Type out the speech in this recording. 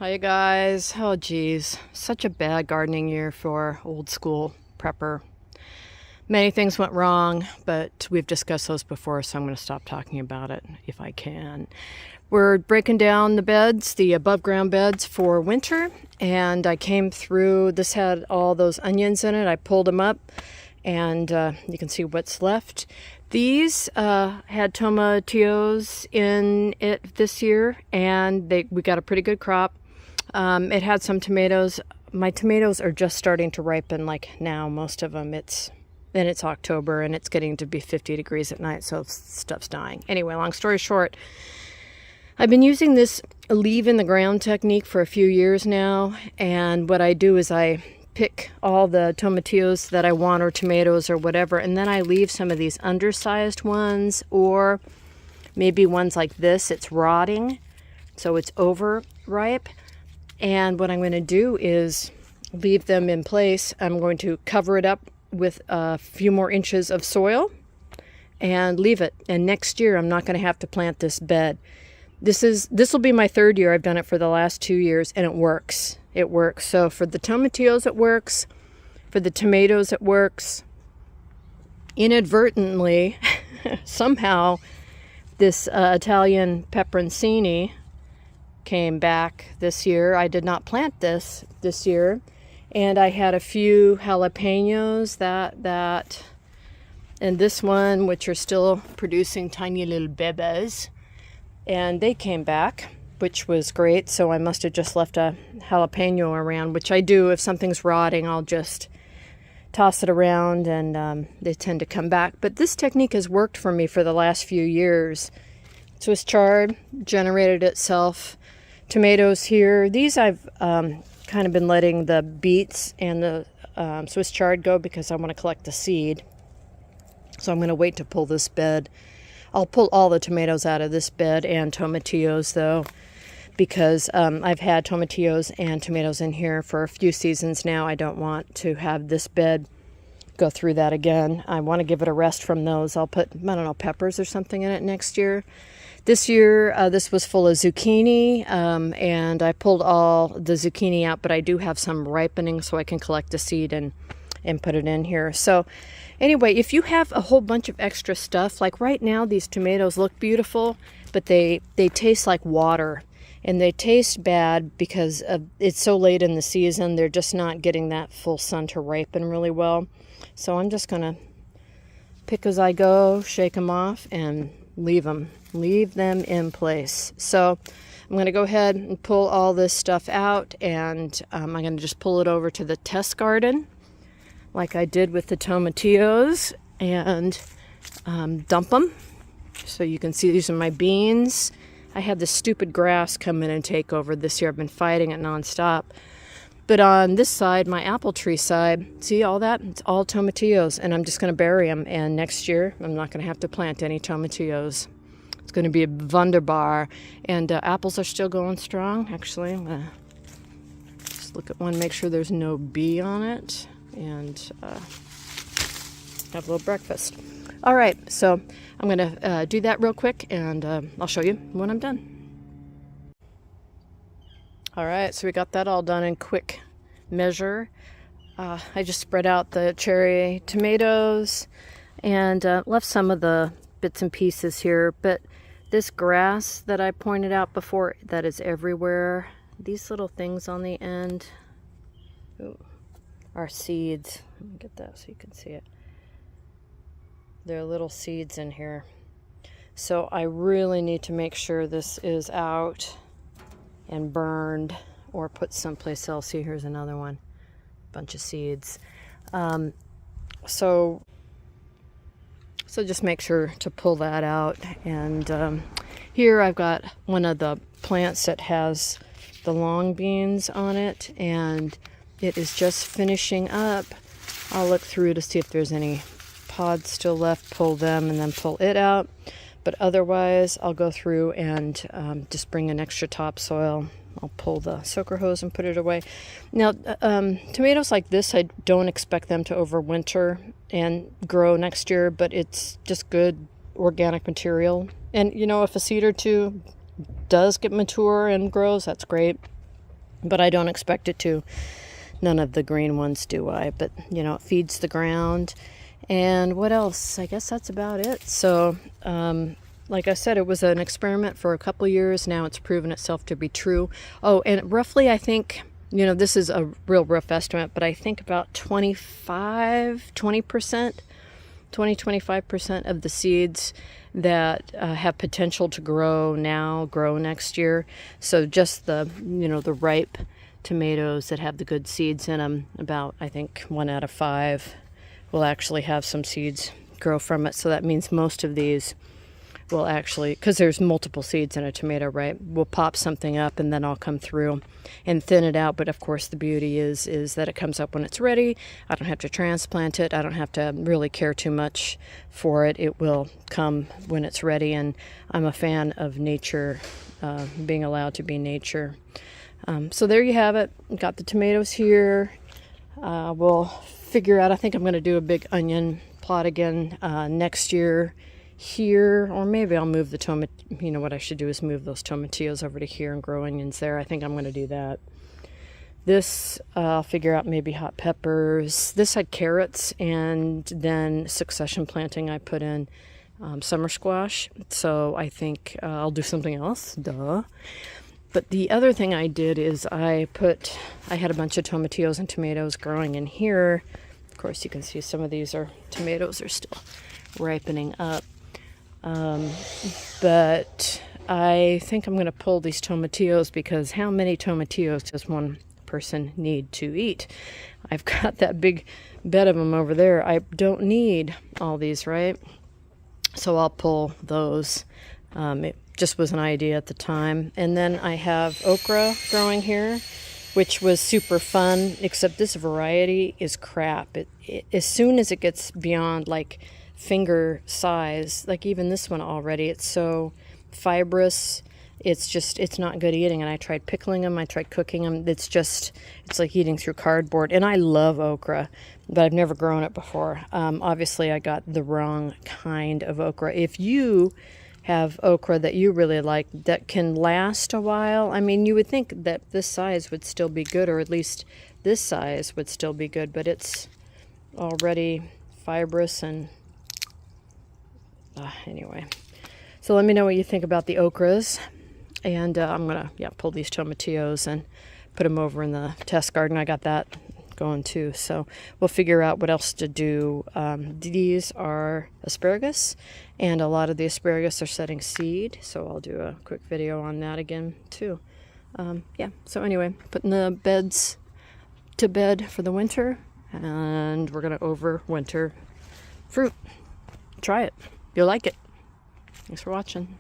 Hi guys. Oh geez, such a bad gardening year for old school prepper. Many things went wrong, but we've discussed those before, so I'm going to stop talking about it if I can. We're breaking down the beds, the above ground beds for winter, and I came through. This had all those onions in it. I pulled them up, and you can see what's left. These had tomatillos in it this year, and we got a pretty good crop. It had some tomatoes. My tomatoes are just starting to ripen, like now, most of them. It's October, and it's getting to be 50 degrees at night, so stuff's dying. Anyway, long story short, I've been using this leave in the ground technique for a few years now, and what I do is I pick all the tomatillos that I want, or tomatoes or whatever, and then I leave some of these undersized ones, or maybe ones like this. It's rotting, so it's overripe. And what I'm going to do is leave them in place. I'm going to cover it up with a few more inches of soil and leave it. And next year I'm not going to have to plant this bed. This will be my third year. I've done it for the last 2 years, and it works. It works. So for the tomatillos it works. For the tomatoes it works. Inadvertently, somehow this Italian peperoncini came back this year. I did not plant this year, and I had a few jalapenos that and this one, which are still producing tiny little bebes, and they came back, which was great. So I must have just left a jalapeno around, which I do. If something's rotting, I'll just toss it around, and they tend to come back. But this technique has worked for me for the last few years. Swiss chard generated itself. Tomatoes here. These I've kind of been letting the beets and the Swiss chard go because I want to collect the seed. So I'm going to wait to pull this bed. I'll pull all the tomatoes out of this bed, and tomatillos though, because I've had tomatillos and tomatoes in here for a few seasons now. I don't want to have this bed go through that again. I want to give it a rest from those. I'll put, I don't know, peppers or something in it next year. This year, this was full of zucchini, and I pulled all the zucchini out, but I do have some ripening, so I can collect the seed and put it in here. So anyway, if you have a whole bunch of extra stuff, like right now, these tomatoes look beautiful, but they taste like water, and they taste bad because it's so late in the season. They're just not getting that full sun to ripen really well. So I'm just going to pick as I go, shake them off, and leave them in place. So I'm going to go ahead and pull all this stuff out, and I'm going to just pull it over to the test garden like I did with the tomatillos, and dump them. So you can see these are my beans. I had this stupid grass come in and take over this year. I've been fighting it nonstop. But on this side, my apple tree side, see all that? It's all tomatillos, and I'm just going to bury them. And next year, I'm not going to have to plant any tomatillos. It's going to be a wunderbar. And apples are still going strong. Actually, I'm going to just look at one, make sure there's no bee on it, and have a little breakfast. All right, so I'm going to do that real quick, and I'll show you when I'm done. All right, so we got that all done in quick measure. I just spread out the cherry tomatoes and left some of the bits and pieces here. But this grass that I pointed out before, that is everywhere. These little things on the end are seeds. Let me get that so you can see it. There are little seeds in here. So I really need to make sure this is out and burned, or put someplace else. See, here's another one, bunch of seeds. So just make sure to pull that out. And here I've got one of the plants that has the long beans on it, and it is just finishing up. I'll look through to see if there's any pods still left, pull them, and then pull it out. But otherwise, I'll go through and just bring in extra topsoil. I'll pull the soaker hose and put it away. Now, tomatoes like this, I don't expect them to overwinter and grow next year, but it's just good organic material. And, you know, if a seed or two does get mature and grows, that's great. but I don't expect it to. None of the green ones do I, but you know, it feeds the ground. And what else? I guess that's about it. So, like I said, it was an experiment for a couple years. Now it's proven itself to be true. Oh, and roughly, I think, you know, this is a real rough estimate, but I think about 20-25% of the seeds that have potential to grow now grow next year. So just the, you know, the ripe tomatoes that have the good seeds in them, about, I think, 1 out of 5 will actually have some seeds grow from it. So that means most of these will actually, because there's multiple seeds in a tomato, right, will pop something up and then I'll come through and thin it out. But of course the beauty is that it comes up when it's ready. I don't have to transplant it. I don't have to really care too much for it. It will come when it's ready. And I'm a fan of nature, being allowed to be nature. So there you have it. Got the tomatoes here. We'll figure out, I think I'm going to do a big onion plot again next year here, or maybe I'll move the you know what I should do is move those tomatillos over to here and grow onions there. I think I'm going to do that. This, I'll figure out maybe hot peppers. This had carrots, and then succession planting I put in summer squash. So I think I'll do something else, duh. But the other thing I did is I had a bunch of tomatillos and tomatoes growing in here. Of course, you can see some of these tomatoes are still ripening up. But I think I'm going to pull these tomatillos, because how many tomatillos does one person need to eat? I've got that big bed of them over there. I don't need all these, right? So I'll pull those. It just was an idea at the time. And then I have okra growing here, which was super fun, except this variety is crap. As soon as it gets beyond like finger size, like even this one already, it's so fibrous, it's not good eating. And I tried pickling them, I tried cooking them. It's like eating through cardboard. And I love okra, but I've never grown it before. Obviously I got the wrong kind of okra. If you have okra that you really like that can last a while, I mean, you would think that this size would still be good, or at least this size would still be good, but it's already fibrous and anyway. So let me know what you think about the okras, and I'm gonna pull these tomatillos and put them over in the test garden. I got that going too, so we'll figure out what else to do. These are asparagus, and a lot of the asparagus are setting seed, so I'll do a quick video on that again too. So anyway, putting the beds to bed for the winter, and we're gonna overwinter fruit. Try it. You'll like it. Thanks for watching.